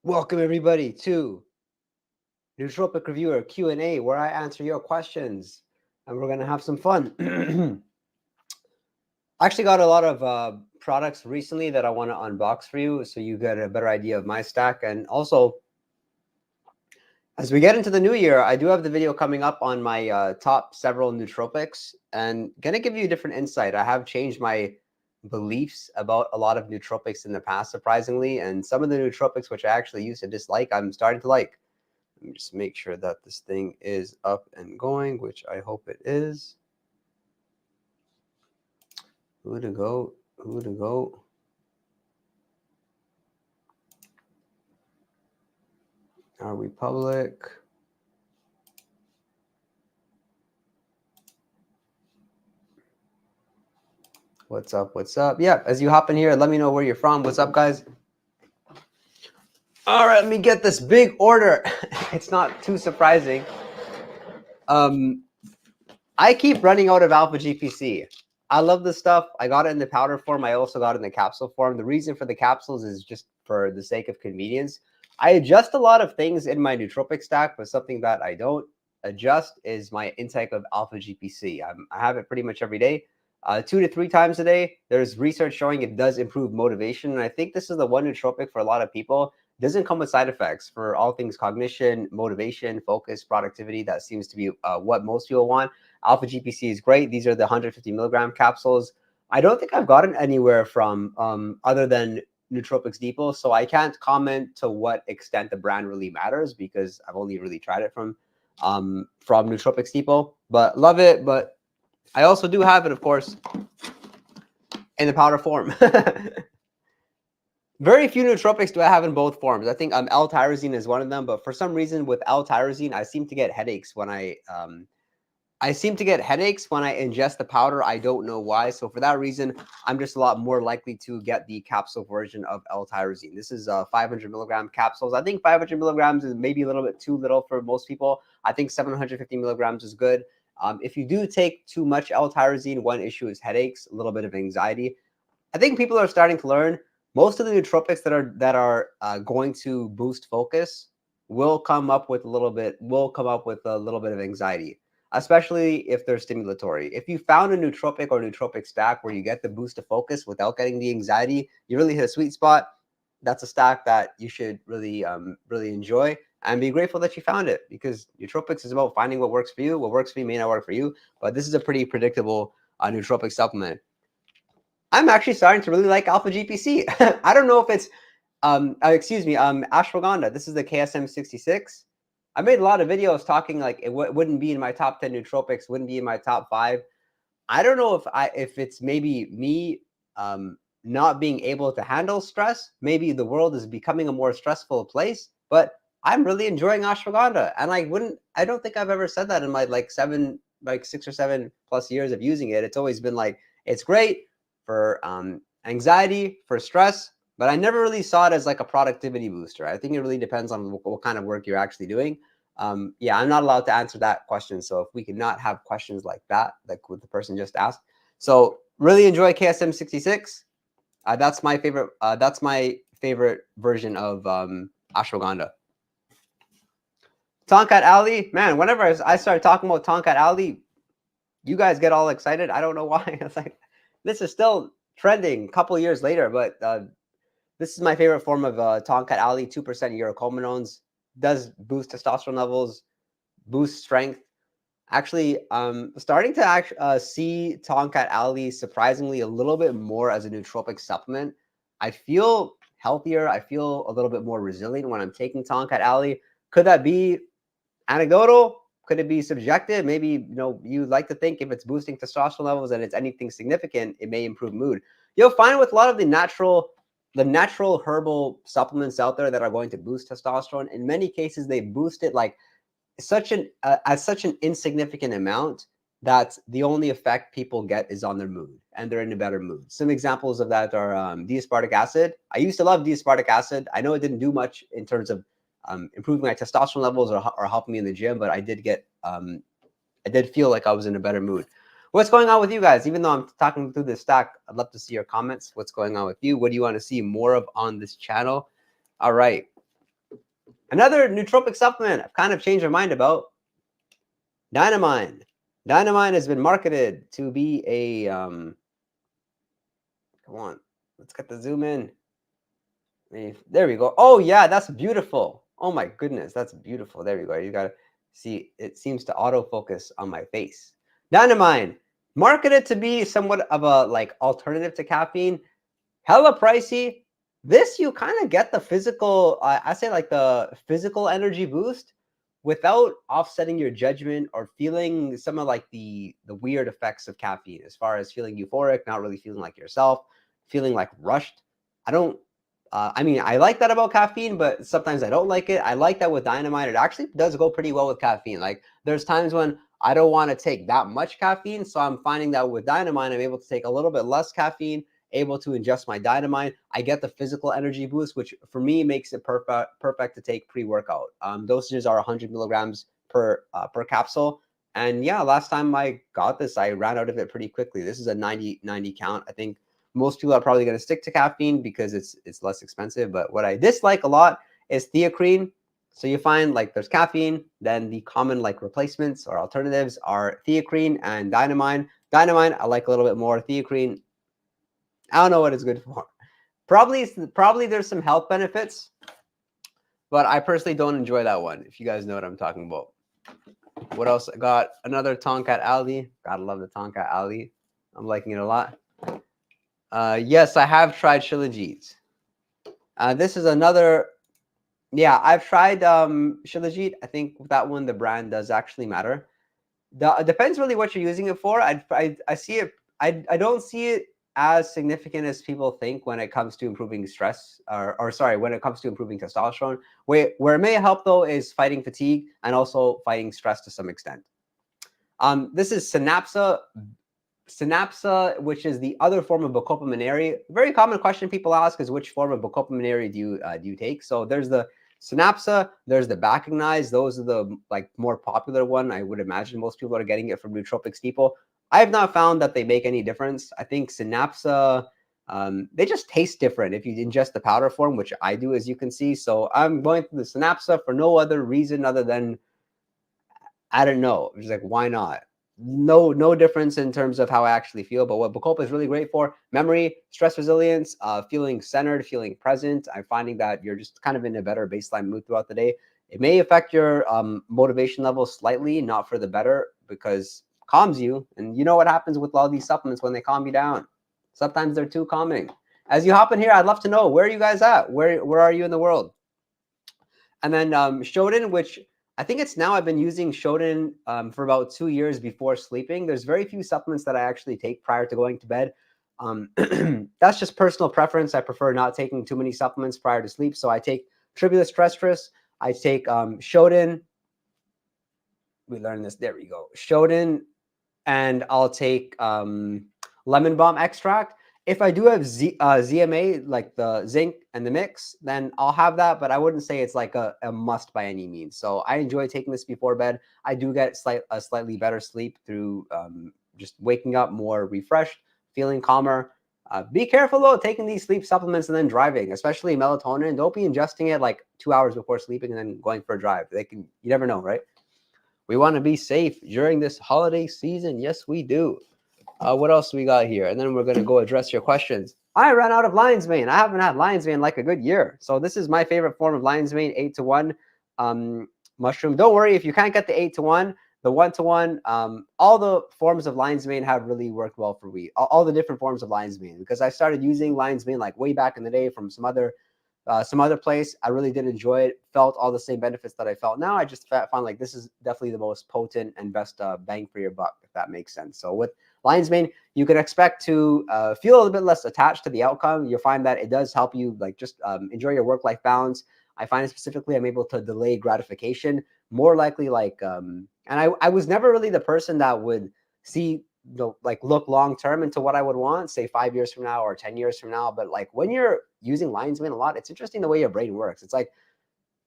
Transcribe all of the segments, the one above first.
Welcome everybody to Nootropic Reviewer Q&A, where I answer your questions and we're gonna have some fun. I actually got a lot of products recently that I want to unbox for you, so you get a better idea of my stack. And also, as we get into the new year, I do have the video coming up on my top several nootropics, and gonna give you a different insight. I have changed my beliefs about a lot of nootropics in the past, surprisingly, and some of the nootropics which I actually used to dislike, I'm starting to like. Let me just make sure that this thing is up and going, which I hope it is. Who to go? Who to go? Are we public? What's up? What's up? Yeah, as you hop in here, let me know where you're from. What's up, guys? All right, let me get this big order. It's not too surprising. I keep running out of alpha GPC. I love this stuff. I got it in the powder form. I also got it in the capsule form. The reason for the capsules is just for the sake of convenience. I adjust a lot of things in my nootropic stack, but something that I don't adjust is my intake of alpha GPC. I have it pretty much every day, 2 to 3 times a day. There's research showing it does improve motivation. And I think this is the one nootropic for a lot of people. It doesn't come with side effects for all things cognition, motivation, focus, productivity. That seems to be what most people want. Alpha GPC is great. These are the 150 milligram capsules. I don't think I've gotten anywhere from other than Nootropics Depot, so I can't comment to what extent the brand really matters because I've only really tried it from Nootropics Depot. But love it. But I also do have it, of course, in the powder form. Very few nootropics do I have in both forms. I think L-tyrosine is one of them, but for some reason with L-tyrosine, I seem to get headaches when I ingest the powder. I don't know why. So for that reason, I'm just a lot more likely to get the capsule version of L-tyrosine. This is 500 milligram capsules. I think 500 milligrams is maybe a little bit too little for most people. I think 750 milligrams is good. If you do take too much L-tyrosine, one issue is headaches, a little bit of anxiety. I think people are starting to learn most of the nootropics that are going to boost focus will come up with a little bit of anxiety, especially if they're stimulatory. If you found a nootropic or nootropic stack where you get the boost of focus without getting the anxiety, you really hit a sweet spot. That's a stack that you should really enjoy and be grateful that you found it, because nootropics is about finding what works for you. What works for me may not work for you, but this is a pretty predictable nootropic supplement. I'm actually starting to really like alpha GPC. I don't know if it's ashwagandha. This is the KSM 66. I made a lot of videos talking like it wouldn't be in my top 10 nootropics, wouldn't be in my top 5. I don't know if it's maybe me not being able to handle stress. Maybe the world is becoming a more stressful place, but I'm really enjoying ashwagandha. And I don't think I've ever said that in my 6 or 7 plus years of using it. It's always been like, it's great for anxiety, for stress, but I never really saw it as like a productivity booster. I think it really depends on what kind of work you're actually doing. Yeah, I'm not allowed to answer that question. So if we could not have questions like that, like what the person just asked. So really enjoy KSM 66. That's my favorite. That's my favorite version of ashwagandha. Tonkat Ali, man, whenever I start talking about Tonkat Ali, you guys get all excited. I don't know why. It's like, this is still trending a couple years later, but this is my favorite form of Tonkat Ali. 2% urocomminones, does boost testosterone levels, boost strength. Actually, starting to see Tonkat Ali surprisingly a little bit more as a nootropic supplement. I feel healthier. I feel a little bit more resilient when I'm taking Tonkat Ali. Could that be anecdotal? Could it be subjective? Maybe you like to think if it's boosting testosterone levels and it's anything significant, it may improve mood. You'll find with a lot of the natural herbal supplements out there that are going to boost testosterone, in many cases they boost it like such an insignificant amount that the only effect people get is on their mood, and they're in a better mood. Some examples of that are D-aspartic acid. I used to love D-aspartic acid. I know it didn't do much in terms of improving my testosterone levels or helping me in the gym, but I did feel like I was in a better mood. What's going on with you guys? Even though I'm talking through this stack, I'd love to see your comments. What's going on with you? What do you want to see more of on this channel? All right. Another nootropic supplement I've kind of changed my mind about, Dynamine. Dynamine has been marketed to be a, come on, let's get the zoom in. There we go. Oh yeah, that's beautiful. Oh my goodness, that's beautiful. There we go. You gotta see, it seems to autofocus on my face. Dynamine, marketed to be somewhat of a like alternative to caffeine. Hella pricey. This you kind of get the physical, I say like the physical energy boost without offsetting your judgment or feeling some of like the weird effects of caffeine, as far as feeling euphoric, not really feeling like yourself, feeling like rushed. I don't, I mean, I like that about caffeine, but sometimes I don't like it. I like that with Dynamite. It actually does go pretty well with caffeine. Like there's times when I don't want to take that much caffeine. So I'm finding that with Dynamite, I'm able to take a little bit less caffeine, able to ingest my Dynamite. I get the physical energy boost, which for me makes it perfect to take pre-workout. Dosages are 100 milligrams per capsule. And yeah, last time I got this, I ran out of it pretty quickly. This is a 90 count. I think most people are probably going to stick to caffeine because it's less expensive. But what I dislike a lot is theacrine. So you find like there's caffeine, then the common like replacements or alternatives are theacrine and Dynamine. Dynamine, I like a little bit more. Theacrine, I don't know what it's good for. Probably there's some health benefits, but I personally don't enjoy that one, if you guys know what I'm talking about. What else I got? Another Tonkat Aldi. Gotta love the Tonkat Aldi. I'm liking it a lot. Yes, I have tried Shilajit. This is another, yeah, I've tried Shilajit. I think that one, the brand does actually matter. It depends really what you're using it for. I see it, I don't see it as significant as people think when it comes to improving stress, or sorry, when it comes to improving testosterone. Where it may help though is fighting fatigue and also fighting stress to some extent. This is Synapsa, which is the other form of Bacopa Monnieri. Very common question people ask is which form of Bacopa Monnieri do you take? So there's the Synapsa, there's the Baccagnized. Those are the like more popular one. I would imagine most people are getting it from Nootropics Depot. I have not found that they make any difference. I think Synapsa, they just taste different if you ingest the powder form, which I do, as you can see. So I'm going through the Synapsa for no other reason other than, I don't know. It's like, why not? No difference in terms of how I actually feel. But what Bacopa is really great for, memory, stress resilience, feeling centered, feeling present. I'm finding that you're just kind of in a better baseline mood throughout the day. It may affect your motivation level slightly, not for the better, because it calms you. And you know what happens with all these supplements when they calm you down. Sometimes they're too calming. As you hop in here, I'd love to know, where are you guys at? Where are you in the world? And then Shoden, which I think it's now, I've been using Shoden for about 2 years before sleeping. There's very few supplements that I actually take prior to going to bed. That's just personal preference. I prefer not taking too many supplements prior to sleep. So I take Tribulus terrestris. I take Shoden. We learned this. There we go. Shoden. And I'll take lemon balm extract. If I do have ZMA, like the zinc and the mix, then I'll have that, but I wouldn't say it's like a must by any means. So I enjoy taking this before bed. I do get a slightly better sleep through just waking up more refreshed, feeling calmer. Be careful though, taking these sleep supplements and then driving, especially melatonin. Don't be ingesting it like 2 hours before sleeping and then going for a drive. You never know, right? We want to be safe during this holiday season. Yes, we do. What else we got here? And then we're going to go address your questions. I ran out of lion's mane. I haven't had lion's mane like a good year. So this is my favorite form of lion's mane, 8-to-1 mushroom. Don't worry if you can't get the 8-to-1, the 1-to-1. All the forms of lion's mane have really worked well for me. All the different forms of lion's mane, because I started using lion's mane like way back in the day from some other place. I really did enjoy it. Felt all the same benefits that I felt now. I just found like this is definitely the most potent and best bang for your buck, if that makes sense. So with lion's mane, you can expect to feel a little bit less attached to the outcome. You'll find that it does help you like just enjoy your work-life balance. I find specifically I'm able to delay gratification more likely. Like, and I was never really the person that would see like look long term into what I would want, say 5 years from now or 10 years from now. But like when you're using lion's mane a lot, it's interesting the way your brain works. It's like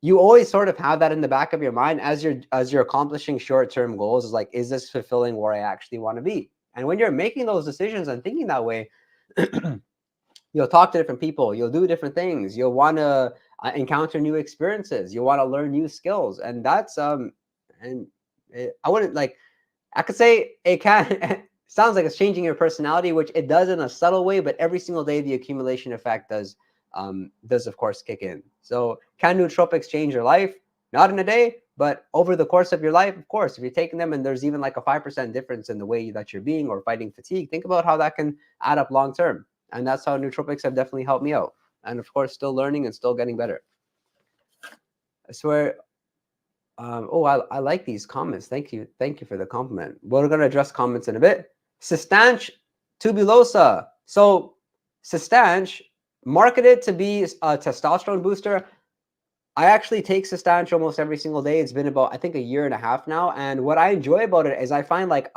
you always sort of have that in the back of your mind as you're accomplishing short-term goals. Is like, is this fulfilling where I actually want to be? And when you're making those decisions and thinking that way, you'll You'll talk to different people. You'll do different things. You'll want to encounter new experiences. You'll want to learn new skills. And that's, I wouldn't like, I could say it can, sounds like it's changing your personality, which it does in a subtle way, but every single day, the accumulation effect does of course kick in. So can nootropics change your life? Not in a day, but over the course of your life, of course. If you're taking them and there's even like a 5% difference in the way that you're being or fighting fatigue, think about how that can add up long term. And that's how nootropics have definitely helped me out. And of course, still learning and still getting better. I swear. I like these comments. Thank you for the compliment. We're going to address comments in a bit. Cistanche tubulosa. So Cistanche, marketed to be a testosterone booster. I actually take Cistanche almost every single day. It's been about, I think, a year and a half now. And what I enjoy about it is I find like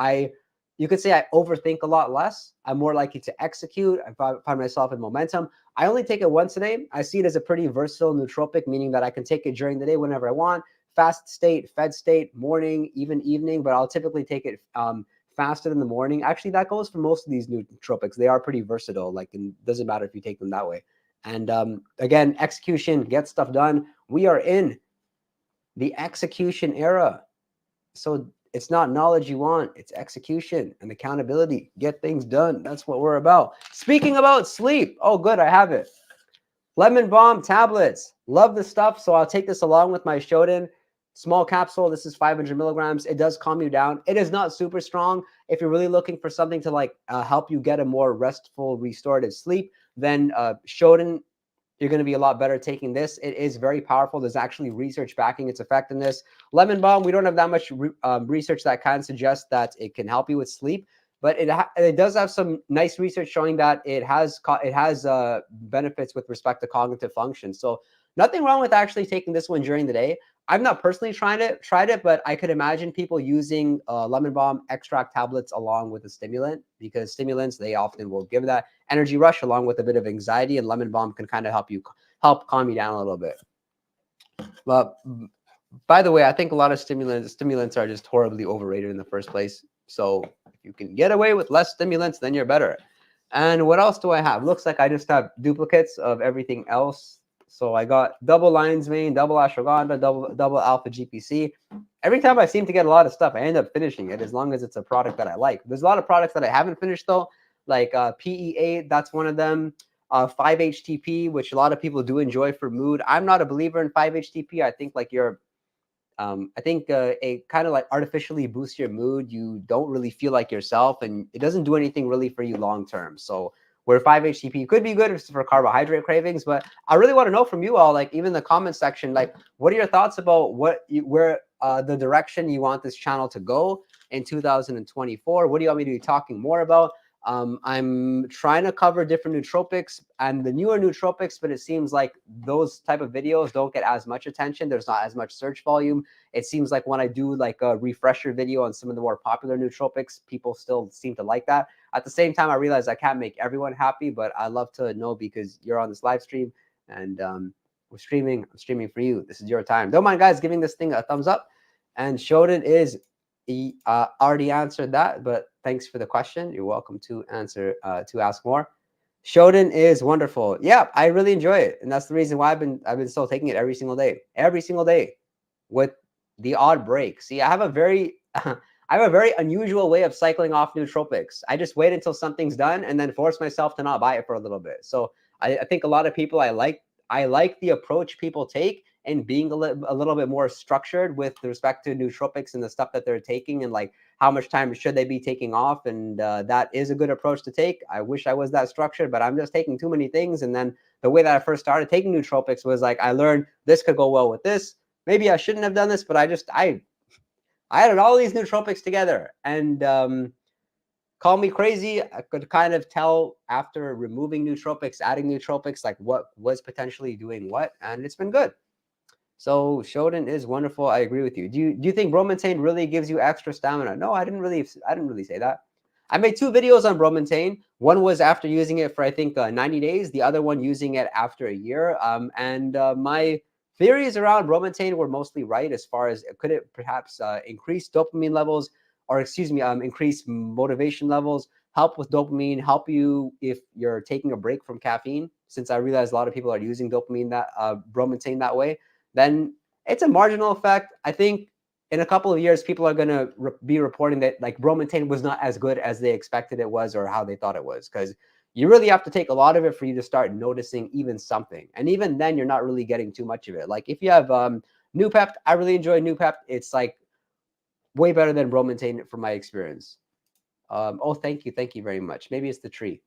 you could say I overthink a lot less. I'm more likely to execute. I find myself in momentum. I only take it once a day. I see it as a pretty versatile nootropic, meaning that I can take it during the day whenever I want. Fast state, fed state, morning, even evening, but I'll typically take it fasted in the morning. Actually, that goes for most of these nootropics. They are pretty versatile. Like, it doesn't matter if you take them that way. And again, execution, get stuff done. We are in the execution era. So it's not knowledge you want, it's execution and accountability. Get things done. That's what we're about. Speaking about sleep. Oh, good. I have it. Lemon balm tablets. Love the stuff. So I'll take this along with my Shoden. Small capsule. This is 500 milligrams. It does calm you down. It is not super strong. If you're really looking for something to like help you get a more restful, restorative sleep, then Shoden, you're going to be a lot better taking this. It is very powerful. There's actually research backing its effectiveness. Lemon balm, we don't have that much research that can suggest that it can help you with sleep, but it does have some nice research showing that it has benefits with respect to cognitive function. So nothing wrong with actually taking this one during the day. I've not personally tried it, but I could imagine people using lemon balm extract tablets along with a stimulant, because stimulants, they often will give that energy rush along with a bit of anxiety, and lemon balm can kind of help calm you down a little bit. But by the way, I think a lot of stimulants are just horribly overrated in the first place. So if you can get away with less stimulants, then you're better. And what else do I have? Looks like I just have duplicates of everything else. So I got double lion's mane, double ashwagandha, double alpha GPC. Every time I seem to get a lot of stuff, I end up finishing it as long as it's a product that I like. There's a lot of products that I haven't finished though, like PE8, that's one of them. 5-HTP, which a lot of people do enjoy for mood. I'm not a believer in 5-HTP. I think like it kind of like artificially boosts your mood. You don't really feel like yourself, and it doesn't do anything really for you long term. So where 5-HTP could be good for carbohydrate cravings, but I really want to know from you all, like even the comment section, like what are your thoughts about where the direction you want this channel to go in 2024? What do you want me to be talking more about? I'm trying to cover different nootropics and the newer nootropics, but it seems like those type of videos don't get as much attention. There's not as much search volume. It seems like when I do like a refresher video on some of the more popular nootropics, people still seem to like that. At the same time, I realize I can't make everyone happy, but I love to know because you're on this live stream and we're streaming. I'm streaming for you. This is your time. Don't mind, guys, giving this thing a thumbs up. And Shoden is already answered that, but thanks for the question. You're welcome to ask more. Shoden is wonderful. Yeah, I really enjoy it, and that's the reason why I've been still taking it every single day, with the odd break. See, I have a very unusual way of cycling off nootropics. I just wait until something's done and then force myself to not buy it for a little bit. So I think a lot of people, I like the approach people take and being a little bit more structured with respect to nootropics and the stuff that they're taking, and like how much time should they be taking off. And that is a good approach to take. I wish I was that structured, but I'm just taking too many things. And then the way that I first started taking nootropics was like, I learned this could go well with this. Maybe I shouldn't have done this, but I added all these nootropics together, and call me crazy. I could kind of tell after removing nootropics, adding nootropics, like what was potentially doing what, and it's been good. So Shoden is wonderful. I agree with you. Do you think Bromantane really gives you extra stamina? No, I didn't really say that. I made 2 videos on Bromantane. One was after using it for, I think, 90 days. The other one using it after a year. My theories around Bromantane were mostly right as far as could it perhaps increase dopamine levels, or excuse me, increase motivation levels, help with dopamine, help you if you're taking a break from caffeine. Since I realize a lot of people are using dopamine bromantane that way, then it's a marginal effect. I think in a couple of years, people are going to be reporting that like bromantane was not as good as they expected it was or how they thought it was, because you really have to take a lot of it for you to start noticing even something. And even then, you're not really getting too much of it. Like if you have Noopept, I really enjoy Noopept. It's like way better than bromantane from my experience. Oh, thank you very much. Maybe it's the tree.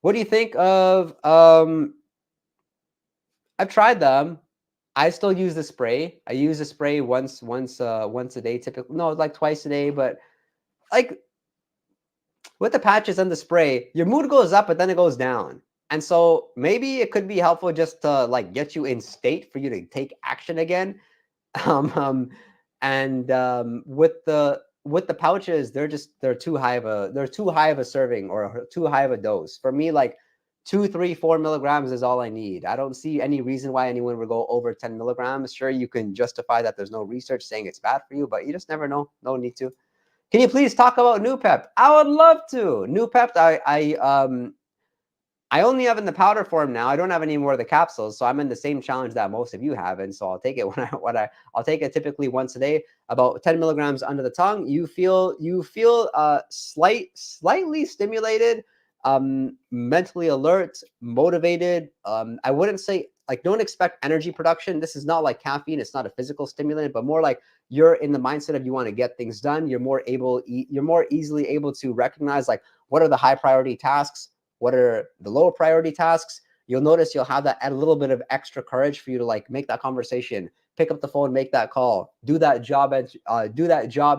What do you think of? I've tried them. I still use the spray. I use the spray once a day, typically. No, like twice a day. But like with the patches and the spray, your mood goes up, but then it goes down. And so maybe it could be helpful just to like get you in state for you to take action again. With the pouches, they're too high of a serving or too high of a dose. For me, like 2, 3, 4 milligrams is all I need. I don't see any reason why anyone would go over 10 milligrams. Sure, you can justify that there's no research saying it's bad for you, but you just never know. No need to. Can you please talk about Noopept? I would love to. Noopept, I only have in the powder form now. I don't have any more of the capsules, so I'm in the same challenge that most of you have, and so I'll take it I'll take it typically once a day, about 10 milligrams under the tongue. You feel slightly stimulated, mentally alert, motivated. I wouldn't say like don't expect energy production. This is not like caffeine. It's not a physical stimulant, but more like you're in the mindset of you want to get things done. You're more easily able to recognize like what are the high priority tasks. What are the lower priority tasks? You'll notice you'll have that add a little bit of extra courage for you to like make that conversation, pick up the phone, make that call, do that job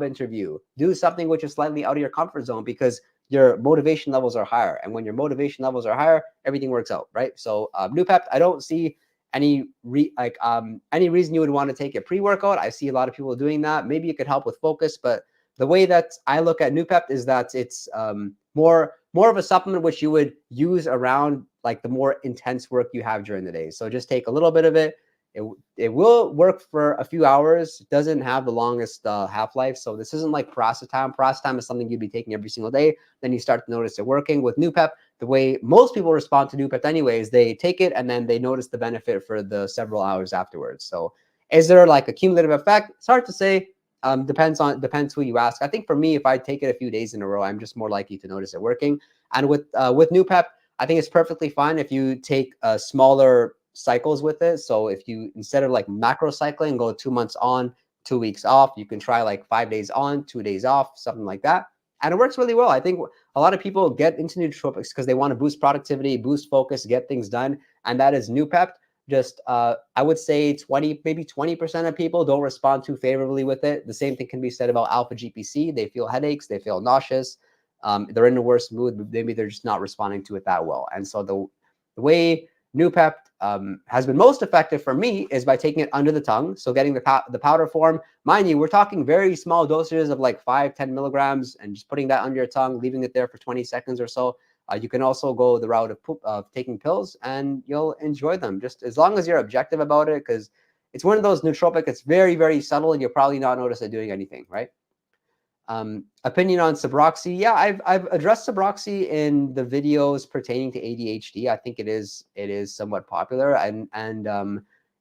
interview, do something which is slightly out of your comfort zone because your motivation levels are higher. And when your motivation levels are higher, everything works out, right? So Noopept, I don't see any reason you would want to take it pre-workout. I see a lot of people doing that. Maybe it could help with focus, but the way that I look at Noopept is that it's more of a supplement which you would use around like the more intense work you have during the day. So just take a little bit of it. It will work for a few hours. It doesn't have the longest half-life. So this isn't like Piracetam. Piracetam is something you'd be taking every single day. Then you start to notice it working. With Noopept, the way most people respond to Noopept anyways, they take it and then they notice the benefit for the several hours afterwards. So is there like a cumulative effect? It's hard to say. Depends who you ask. I think for me, if I take it a few days in a row, I'm just more likely to notice it working. And with Noopept, I think it's perfectly fine if you take smaller cycles with it. So if you, instead of like macro cycling, go 2 months on, 2 weeks off, you can try like 5 days on, 2 days off, something like that. And it works really well. I think a lot of people get into nootropics because they want to boost productivity, boost focus, get things done. And that is Noopept. Just I would say maybe 20% of people don't respond too favorably with it. The same thing can be said about alpha GPC. They feel headaches, they feel nauseous, they're in a worse mood. Maybe they're just not responding to it that well. And so the way Noopept has been most effective for me is by taking it under the tongue. So getting the powder form. Mind you, we're talking very small dosages of like 5-10 milligrams and just putting that under your tongue, leaving it there for 20 seconds or so. You can also go the route of taking pills and you'll enjoy them just as long as you're objective about it, because it's one of those nootropic. It's very, very subtle and you'll probably not notice it doing anything, right? Opinion on Subroxy. Yeah, I've addressed Subroxy in the videos pertaining to ADHD. I think it is somewhat popular and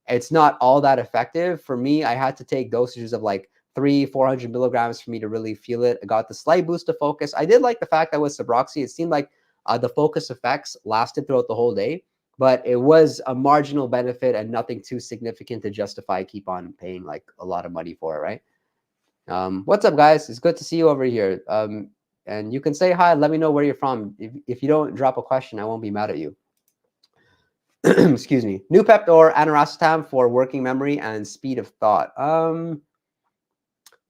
it's not all that effective. For me, I had to take dosages of like 300-400 milligrams for me to really feel it. I got the slight boost of focus. I did like the fact that with Subroxy, it seemed like the focus effects lasted throughout the whole day, but it was a marginal benefit and nothing too significant to justify keep on paying like a lot of money for it, right? What's up, guys? It's good to see you over here. And you can say hi. Let me know where you're from. If you don't drop a question, I won't be mad at you. Excuse me. Noopept or Phenibut for working memory and speed of thought.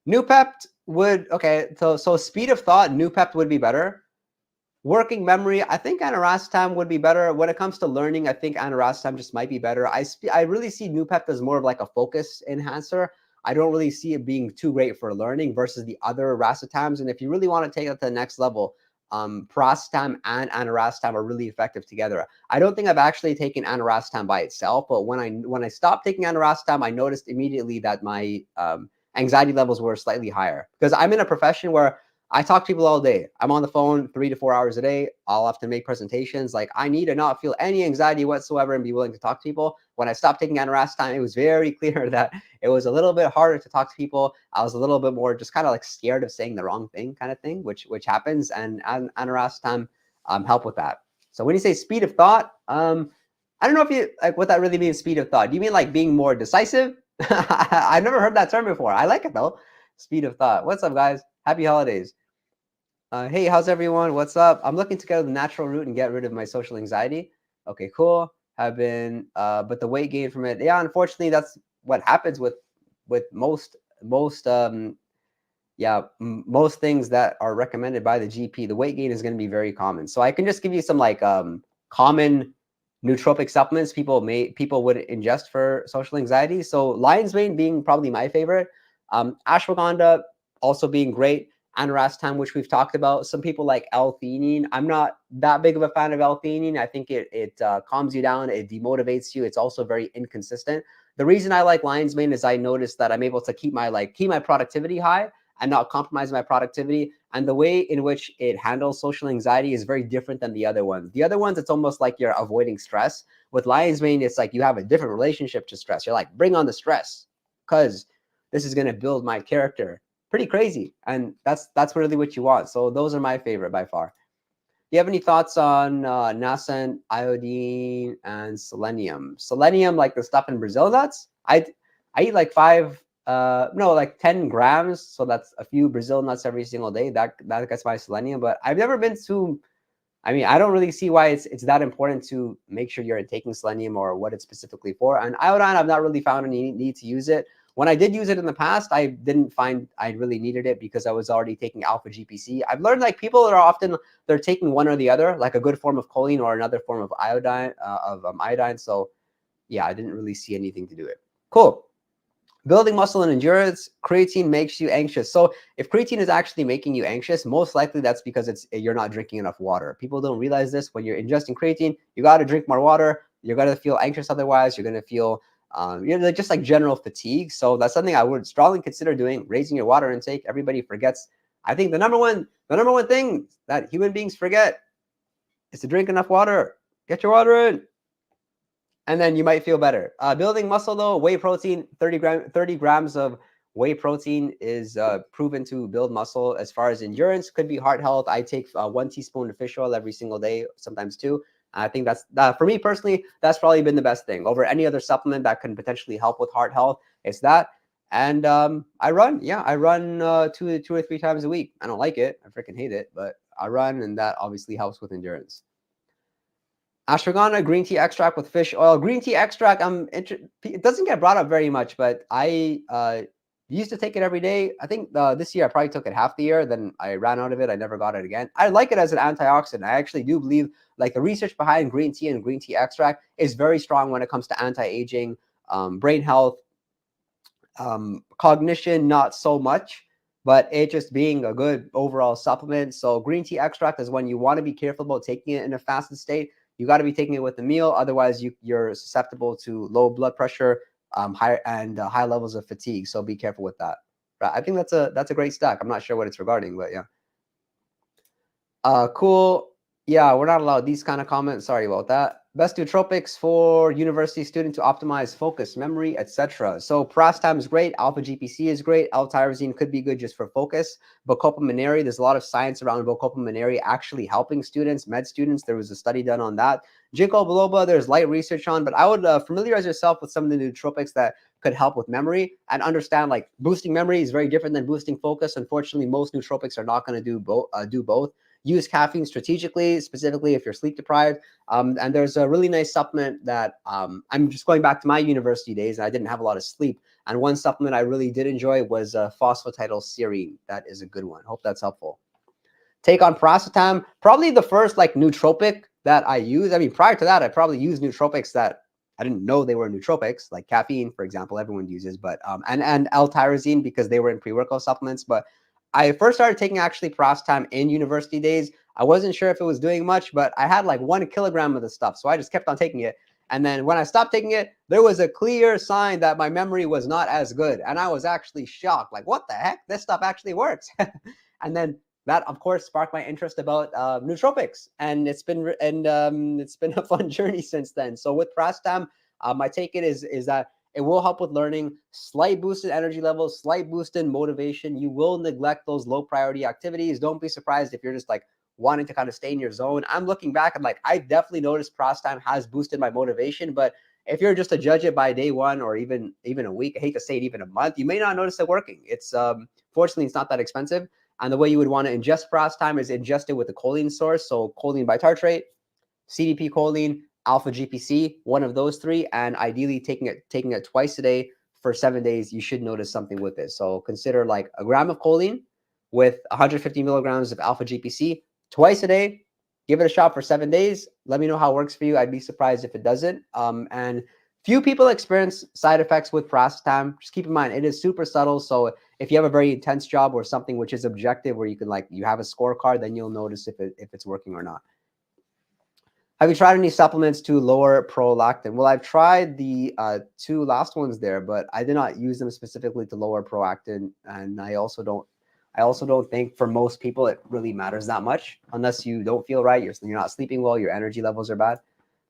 Noopept would, okay, so speed of thought, Noopept would be better. Working memory, I think Phenibut would be better. When it comes to learning, I think Phenibut just might be better. I really see Noopept as more of like a focus enhancer. I don't really see it being too great for learning versus the other racetams. And if you really want to take it to the next level, Piracetam and Phenibut are really effective together. I don't think I've actually taken Phenibut by itself, but when I stopped taking Phenibut, I noticed immediately that my anxiety levels were slightly higher because I'm in a profession where I talk to people all day. I'm on the phone 3 to 4 hours a day. I'll have to make presentations. Like, I need to not feel any anxiety whatsoever and be willing to talk to people. When I stopped taking Piracetam, it was very clear that it was a little bit harder to talk to people. I was a little bit more just kind of like scared of saying the wrong thing kind of thing, which happens. And Piracetam help with that. So when you say speed of thought, I don't know if you like what that really means, speed of thought. Do you mean like being more decisive? I've never heard that term before. I like it though. Speed of thought. What's up, guys? Happy holidays. Hey, how's everyone? What's up? I'm looking to go the natural route and get rid of my social anxiety. Okay, cool. Have been, but the weight gain from it. Yeah, unfortunately, that's what happens with most things that are recommended by the GP. The weight gain is going to be very common. So I can just give you some like common nootropic supplements people would ingest for social anxiety. So lion's mane being probably my favorite. Ashwagandha also being great. Piracetam, which we've talked about. Some people like L-theanine. I'm not that big of a fan of L-theanine. I think it calms you down. It demotivates you. It's also very inconsistent. The reason I like lion's mane is I noticed that I'm able to keep my productivity high and not compromise my productivity. And the way in which it handles social anxiety is very different than the other ones. The other ones, it's almost like you're avoiding stress. With lion's mane, it's like you have a different relationship to stress. You're like, bring on the stress because this is going to build my character. Pretty crazy. And that's really what you want. So those are my favorite by far. Do you have any thoughts on nascent, iodine, and selenium? Selenium, like the stuff in Brazil nuts? I eat like 10 grams. So that's a few Brazil nuts every single day. That gets my selenium. But I've never been to, I don't really see why it's that important to make sure you're taking selenium or what it's specifically for. And iodine, I've not really found any need to use it. When I did use it in the past, I didn't find I really needed it because I was already taking alpha GPC. I've learned like people that are often, they're taking one or the other, like a good form of choline or another form of iodine. So yeah, I didn't really see anything to do it. Cool. Building muscle and endurance, creatine makes you anxious. So if creatine is actually making you anxious, most likely that's because you're not drinking enough water. People don't realize this. When you're ingesting creatine, you got to drink more water. You're going to feel anxious otherwise. You're going to feel just like general fatigue. So that's something I would strongly consider doing, raising your water intake. Everybody forgets. I think the number one thing that human beings forget is to drink enough water. Get your water in. And then you might feel better. Building muscle though, whey protein, 30 grams of whey protein is proven to build muscle. As far as endurance, could be heart health. I take 1 teaspoon of fish oil every single day, sometimes 2. I think that's for me personally, that's probably been the best thing over any other supplement that can potentially help with heart health. It's that. And I run. Yeah, I run 2 or 3 times a week. I don't like it. I freaking hate it, but I run, and that obviously helps with endurance. Ashwagandha green tea extract with fish oil. Green tea extract, it doesn't get brought up very much, but I used to take it every day. I think this year I probably took it half the year. Then I ran out of it. I never got it again. I like it as an antioxidant. I actually do believe like the research behind green tea and green tea extract is very strong when it comes to anti-aging, brain health, cognition, not so much, but it just being a good overall supplement. So green tea extract is when you want to be careful about taking it in a fasted state. You got to be taking it with a meal. Otherwise, you're susceptible to low blood pressure, high levels of fatigue. So be careful with that. But I think that's a great stack. I'm not sure what it's regarding, but yeah. Cool. Yeah, we're not allowed these kind of comments. Sorry about that. Best nootropics for university student to optimize focus, memory, etc. So Piracetam is great. Alpha GPC is great. L-tyrosine could be good just for focus. Bacopa monnieri, there's a lot of science around Bacopa monnieri actually helping students, med students. There was a study done on that. Ginkgo biloba, there's light research on, but I would familiarize yourself with some of the nootropics that could help with memory and understand like boosting memory is very different than boosting focus. Unfortunately, most nootropics are not going to do both. Use caffeine strategically, specifically if you're sleep deprived. And there's a really nice supplement that I'm just going back to my university days, and I didn't have a lot of sleep. And one supplement I really did enjoy was phosphatidylserine. That is a good one. Hope that's helpful. Take on Piracetam, probably the first like nootropic that I use. I mean, prior to that, I probably used nootropics that I didn't know they were nootropics, like caffeine, for example, everyone uses, but and L-tyrosine because they were in pre-workout supplements. But I first started taking actually Piracetam in university days. I wasn't sure if it was doing much, but I had like 1 kilogram of the stuff. So I just kept on taking it. And then when I stopped taking it, there was a clear sign that my memory was not as good. And I was actually shocked. Like, what the heck? This stuff actually works. And then that of course sparked my interest about nootropics, and it's been a fun journey since then. So with Piracetam, my take is that it will help with learning, slight boost in energy levels, slight boost in motivation. You will neglect those low priority activities. Don't be surprised if you're just like wanting to kind of stay in your zone. I'm looking back, I'm like, I definitely noticed Piracetam has boosted my motivation, but if you're just to judge it by day one or even a week, I hate to say it, even a month, you may not notice it working. It's fortunately, it's not that expensive. And the way you would want to ingest Piracetam is ingest it with a choline source. So choline bitartrate, CDP choline, alpha GPC, one of those three, and ideally taking it twice a day for 7 days. You should notice something with this. So consider like a gram of choline with 150 milligrams of alpha GPC twice a day. Give it a shot for 7 days. Let me know how it works for you. I'd be surprised if it doesn't. And few people experience side effects with Piracetam. Just keep in mind, it is super subtle. So if you have a very intense job or something which is objective, where you can you have a scorecard, then you'll notice if it's working or not. Have you tried any supplements to lower prolactin? Well, I've tried the 2 last ones there, but I did not use them specifically to lower prolactin, and I also don't think for most people it really matters that much unless you don't feel right, you're not sleeping well, your energy levels are bad.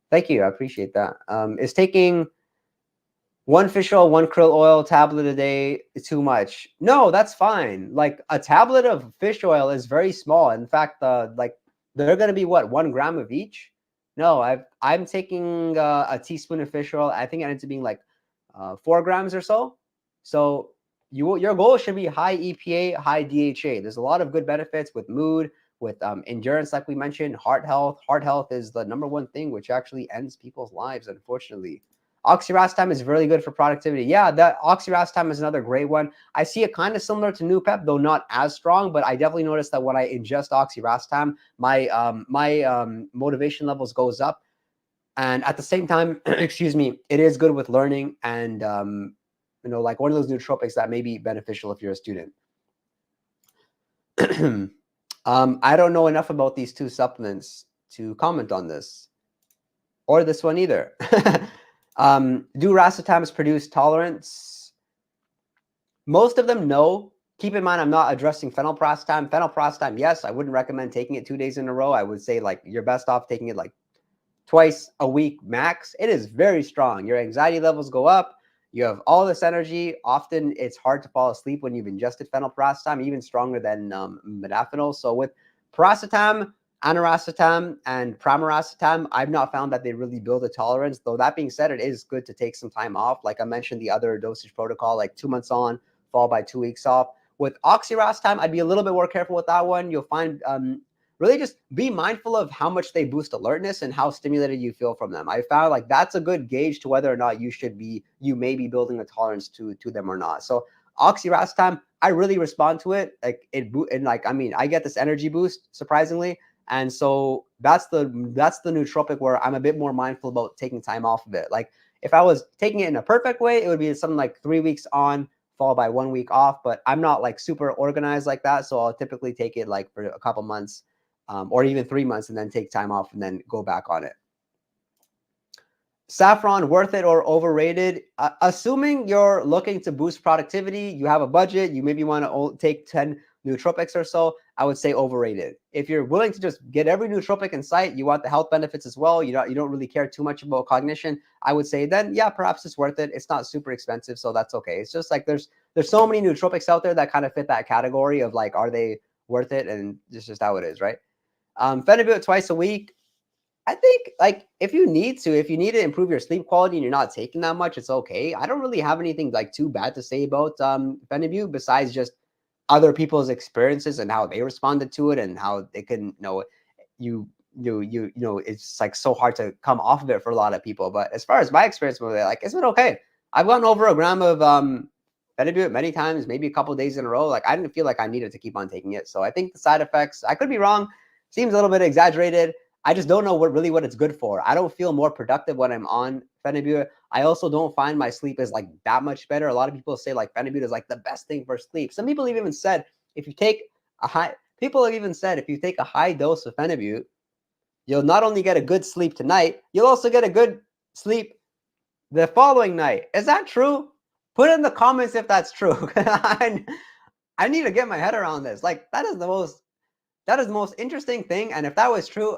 Thank you, I appreciate that. Is taking 1 fish oil, 1 krill oil tablet a day too much? No, that's fine. Like a tablet of fish oil is very small. In fact, they're going to be what, 1 gram of each? No, I'm taking a teaspoon of fish oil. I think it ends up being like 4 grams or so. So your goal should be high EPA, high DHA. There's a lot of good benefits with mood, with endurance, like we mentioned, heart health. Heart health is the #1 thing which actually ends people's lives, unfortunately. Oxiracetam is really good for productivity. Yeah, that Oxiracetam is another great one. I see it kind of similar to Noopept, though not as strong, but I definitely noticed that when I ingest Oxiracetam, my motivation levels goes up. And at the same time, excuse me, it is good with learning and, like one of those nootropics that may be beneficial if you're a student. I don't know enough about these 2 supplements to comment on this, or this one either. Do racetams produce tolerance? Most of them, no. Keep in mind, I'm not addressing phenylpiracetam. Phenylpiracetam, yes, I wouldn't recommend taking it 2 days in a row. I would say like you're best off taking it like twice a week max. It is very strong. Your anxiety levels go up. You have all this energy. Often it's hard to fall asleep when you've ingested phenylpiracetam, even stronger than modafinil. So with piracetam, aniracetam, and pramiracetam, I've not found that they really build a tolerance. Though that being said, it is good to take some time off. Like I mentioned, the other dosage protocol, like 2 months on, followed by 2 weeks off. With oxiracetam, I'd be a little bit more careful with that one. You'll find really just be mindful of how much they boost alertness and how stimulated you feel from them. I found like that's a good gauge to whether or not you may be building a tolerance to them or not. So oxiracetam, I really respond to it. I get this energy boost surprisingly. And so that's the nootropic where I'm a bit more mindful about taking time off of it. Like if I was taking it in a perfect way, it would be something like 3 weeks on, followed by 1 week off. But I'm not like super organized like that. So I'll typically take it like for a couple months or even 3 months and then take time off and then go back on it. Saffron, worth it or overrated? Assuming you're looking to boost productivity, you have a budget, you maybe want to take 10 nootropics or so, I would say overrated. If you're willing to just get every nootropic in sight, you want the health benefits as well, you don't really care too much about cognition, I would say then, yeah, perhaps it's worth it. It's not super expensive, so that's okay. It's just like there's so many nootropics out there that kind of fit that category of like, are they worth it? And it's just how it is, right? Phenibut twice a week. I think like if you need to improve your sleep quality and you're not taking that much, it's okay. I don't really have anything like too bad to say about Phenibut besides just other people's experiences and how they responded to it and how they can, it's like so hard to come off of it for a lot of people. But as far as my experience with it, like it's been okay. I've gone over a gram of Phenibut many times, maybe a couple of days in a row. Like I didn't feel like I needed to keep on taking it. So I think the side effects, I could be wrong, seems a little bit exaggerated. I just don't know what it's good for. I don't feel more productive when I'm on Phenibut. I also don't find my sleep is like that much better. A lot of people say like Phenibut is like the best thing for sleep. Some people have even said if you take a high dose of Phenibut, you'll not only get a good sleep tonight, you'll also get a good sleep the following night. Is that true? Put in the comments if that's true. I need to get my head around this. Like that is the most That is the most interesting thing. And if that was true,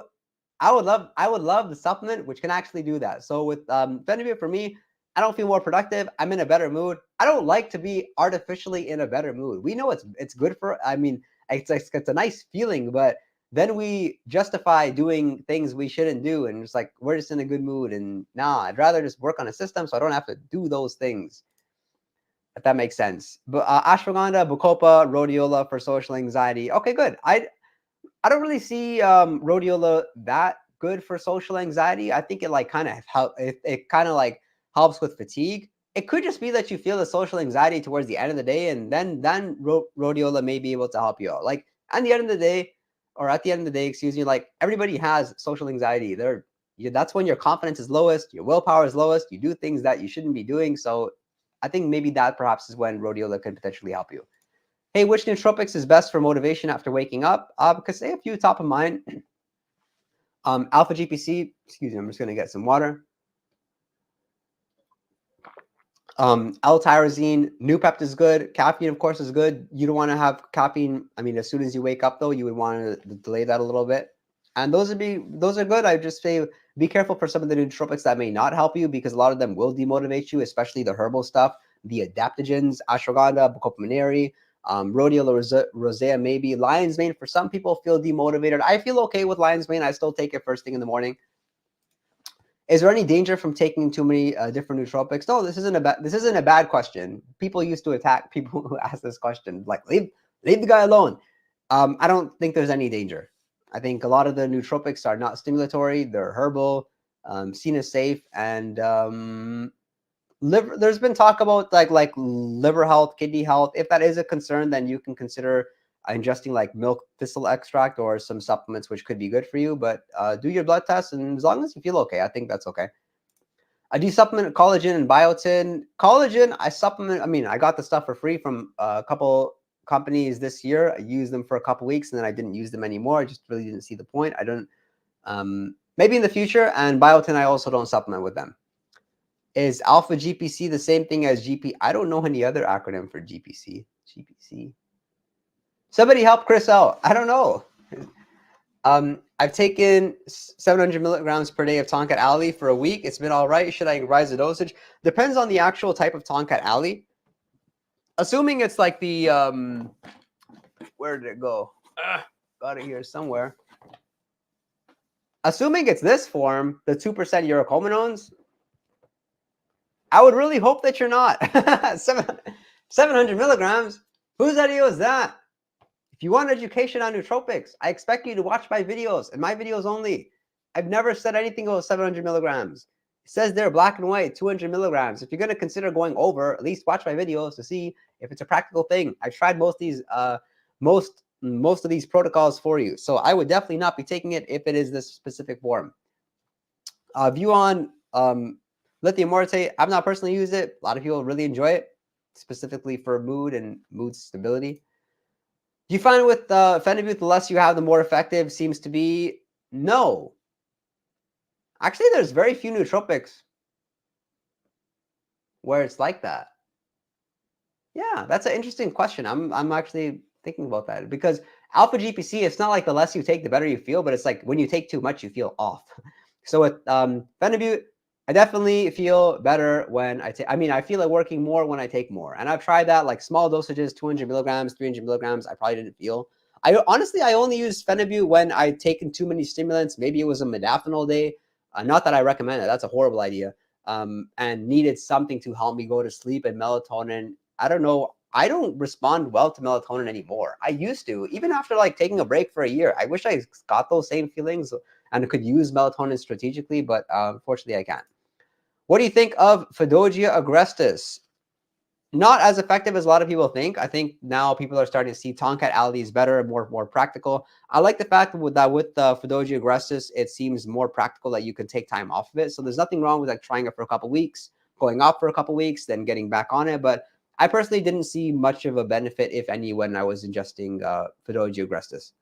I would love the supplement which can actually do that. So with Phenibut, for me, I don't feel more productive. I'm in a better mood. I don't like to be artificially in a better mood. We know it's good for, I mean, it's a nice feeling, but then we justify doing things we shouldn't do, and it's like we're just in a good mood. And nah, I'd rather just work on a system so I don't have to do those things, if that makes sense. But ashwagandha, bacopa, rhodiola for social anxiety. Okay, good. I don't really see rhodiola that good for social anxiety. I think it like kind of help. It kind of like helps with fatigue. It could just be that you feel the social anxiety towards the end of the day, and then rhodiola may be able to help you out. Like at the end of the day, excuse me, like everybody has social anxiety. That's when your confidence is lowest, your willpower is lowest. You do things that you shouldn't be doing. So I think maybe that perhaps is when rhodiola could potentially help you. Hey, which nootropics is best for motivation after waking up? Because say a few top of mind. Alpha GPC, excuse me, I'm just going to get some water. L-tyrosine, Noopept is good. Caffeine, of course, is good. You don't want to have caffeine. I mean, as soon as you wake up, though, you would want to delay that a little bit. And those are good. I just say be careful for some of the nootropics that may not help you, because a lot of them will demotivate you, especially the herbal stuff, the adaptogens, ashwagandha, bacopa, rhodiola rosea, maybe lion's mane. For some people, feel demotivated. I feel okay with lion's mane. I still take it first thing in the morning. Is there any danger from taking too many different nootropics? No, this isn't a bad question. People used to attack people who ask this question, like leave the guy alone. I don't think there's any danger. I think a lot of the nootropics are not stimulatory. They're herbal, seen as safe, and there's been talk about like liver health, kidney health. If that is a concern, then you can consider ingesting like milk thistle extract or some supplements which could be good for you. But do your blood test, and as long as you feel okay, I think that's okay. I do supplement collagen and biotin. Collagen, I supplement. I mean, I got the stuff for free from a couple companies this year. I used them for a couple weeks, and then I didn't use them anymore. I just really didn't see the point. I don't. Maybe in the future. And biotin, I also don't supplement with them. Is alpha GPC the same thing as GP? I don't know any other acronym for GPC. GPC. Somebody help Chris out. I don't know. I've taken 700 milligrams per day of Tonkat Ali for a week. It's been all right. Should I rise the dosage? Depends on the actual type of Tonkat Ali. Assuming it's like the where did it go? Got it here somewhere. Assuming it's this form, the 2% urocomonones, I would really hope that you're not. 700 milligrams? Whose idea was that? If you want education on nootropics, I expect you to watch my videos, and my videos only. I've never said anything about 700 milligrams. It says there, black and white, 200 milligrams. If you're going to consider going over, at least watch my videos to see if it's a practical thing. I tried most of these protocols for you, so I would definitely not be taking it if it is this specific form. View on lithium mortate. I've not personally used it. A lot of people really enjoy it, specifically for mood and mood stability. Do you find with Phenibut, the less you have, the more effective seems to be? No. Actually, there's very few nootropics where it's like that. Yeah, that's an interesting question. I'm actually thinking about that, because alpha GPC, it's not like the less you take, the better you feel, but it's like when you take too much, you feel off. So with Phenibut, I definitely feel better when I take. I mean, I feel like working more when I take more. And I've tried that, like small dosages, 200 milligrams, 300 milligrams. I probably didn't feel. Honestly, I only used Phenibut when I'd taken too many stimulants. Maybe it was a modafinil day. Not that I recommend it. That's a horrible idea. And needed something to help me go to sleep, and melatonin. I don't know. I don't respond well to melatonin anymore. I used to, even after like taking a break for a year. I wish I got those same feelings and could use melatonin strategically, but unfortunately I can't. What do you think of Phenibut agrestis? Not as effective as a lot of people think. I think now people are starting to see Tonkat Ali is better and more practical. I like the fact that with Phenibut agrestis, it seems more practical that you can take time off of it. So there's nothing wrong with like trying it for a couple weeks, going off for a couple weeks, then getting back on it. But I personally didn't see much of a benefit, if any, when I was ingesting Phenibut agrestis.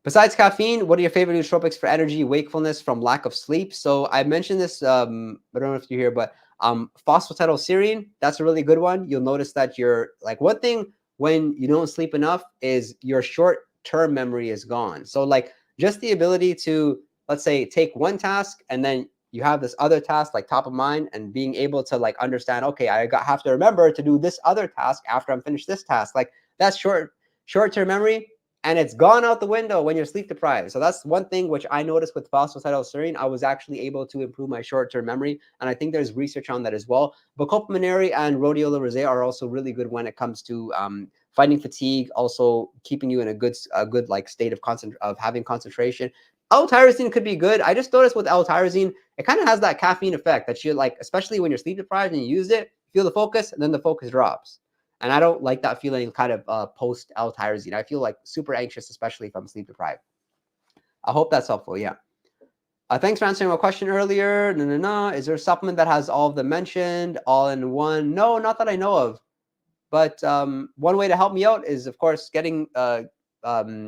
Besides caffeine, what are your favorite nootropics for energy, wakefulness from lack of sleep? So I mentioned this, I don't know if you're here, but phosphatidylserine, that's a really good one. You'll notice that you're like, one thing when you don't sleep enough is your short short-term memory is gone. So like just the ability to, let's say, take one task and then you have this other task like top of mind, and being able to like understand, okay, have to remember to do this other task after I'm finished this task. Like that's short-term memory, and it's gone out the window when you're sleep deprived. So that's one thing which I noticed with phosphatidylserine. I was actually able to improve my short-term memory, and I think there's research on that as well. Bacopaminary and rhodiola rosea are also really good when it comes to fighting fatigue, also keeping you in a good like state of having concentration. L-tyrosine could be good. I just noticed with L-tyrosine, it kind of has that caffeine effect that you like, especially when you're sleep deprived and you use it, feel the focus, and then the focus drops. And I don't like that feeling kind of post L-tyrosine. I feel like super anxious, especially if I'm sleep deprived. I hope that's helpful. Yeah. Thanks for answering my question earlier. Is there a supplement that has all of them mentioned all in one? No, not that I know of. But one way to help me out is, of course, getting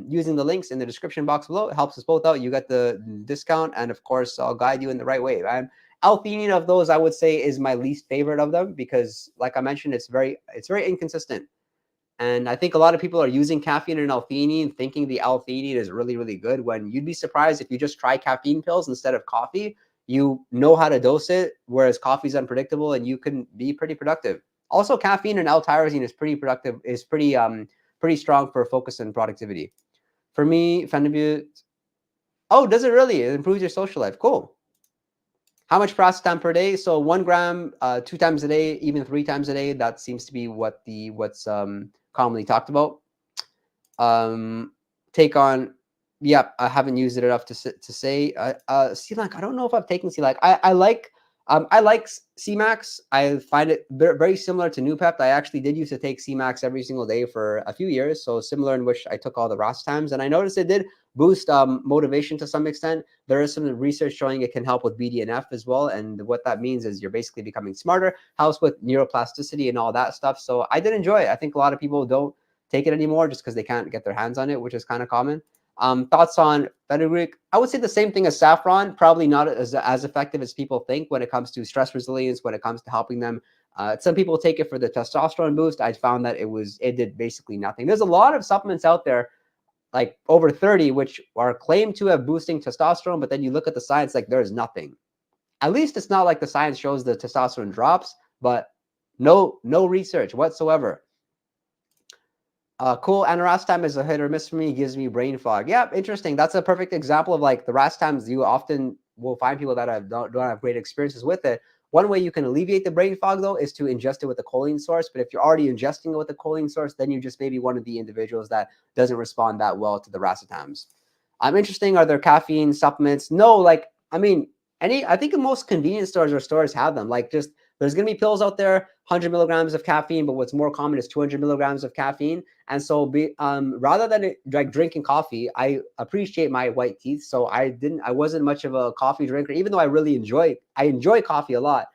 using the links in the description box below. It helps us both out. You get the discount, and of course, I'll guide you in the right way. L-theanine of those, I would say, is my least favorite of them because, like I mentioned, it's very inconsistent. And I think a lot of people are using caffeine and L-theanine thinking the L-theanine is really, really good, when you'd be surprised if you just try caffeine pills instead of coffee. You know how to dose it, whereas coffee is unpredictable, and you can be pretty productive. Also, caffeine and L-tyrosine is pretty productive, is pretty strong for focus and productivity. For me, Phenibut. Oh, does it really? It improves your social life. Cool. How much piracetam per day? So 1 gram, 2 times a day, even 3 times a day. That seems to be what's commonly talked about. Take on. Yep, I haven't used it enough to say. C-Lac, I don't know if I've taken C-Lac. I like Semax. I find it very similar to Noopept. I actually did used to take Semax every single day for a few years, so similar in which I took all the racetams, and I noticed it did boost motivation to some extent. There is some research showing it can help with BDNF as well, and what that means is you're basically becoming smarter, helps with neuroplasticity and all that stuff. So I did enjoy it. I think a lot of people don't take it anymore just because they can't get their hands on it, which is kind of common. Thoughts on fenugreek? I would say the same thing as saffron, probably not as effective as people think when it comes to stress resilience, when it comes to helping them. Some people take it for the testosterone boost. I found that it did basically nothing. There's a lot of supplements out there, like over 30, which are claimed to have boosting testosterone, but then you look at the science, like there's nothing. At least it's not like the science shows the testosterone drops, but no research whatsoever. Cool. And racetams is a hit or miss for me. Gives me brain fog. Yeah, interesting. That's a perfect example of like the racetams. You often will find people that don't have great experiences with it. One way you can alleviate the brain fog, though, is to ingest it with a choline source. But if you're already ingesting it with a choline source, then you just may be one of the individuals that doesn't respond that well to the racetams. Interesting. Are there caffeine supplements? No, like, I mean, I think in most convenience stores or stores have them. Like, just there's going to be pills out there, 100 milligrams of caffeine, but what's more common is 200 milligrams of caffeine. And so rather than like drinking coffee, I appreciate my white teeth. So I wasn't much of a coffee drinker, even though I enjoy coffee a lot.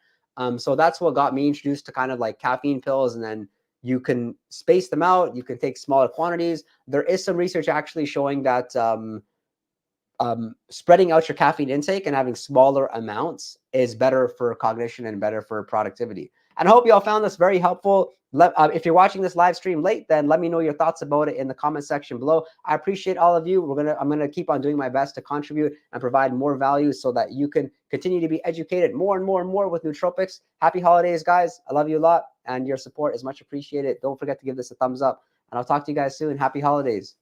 So that's what got me introduced to kind of like caffeine pills. And then you can space them out. You can take smaller quantities. There is some research actually showing that spreading out your caffeine intake and having smaller amounts is better for cognition and better for productivity. And I hope you all found this very helpful. If you're watching this live stream late, then let me know your thoughts about it in the comment section below. I appreciate all of you. I'm gonna keep on doing my best to contribute and provide more value so that you can continue to be educated more and more and more with nootropics. Happy holidays, guys. I love you a lot, and your support is much appreciated. Don't forget to give this a thumbs up, and I'll talk to you guys soon. Happy holidays.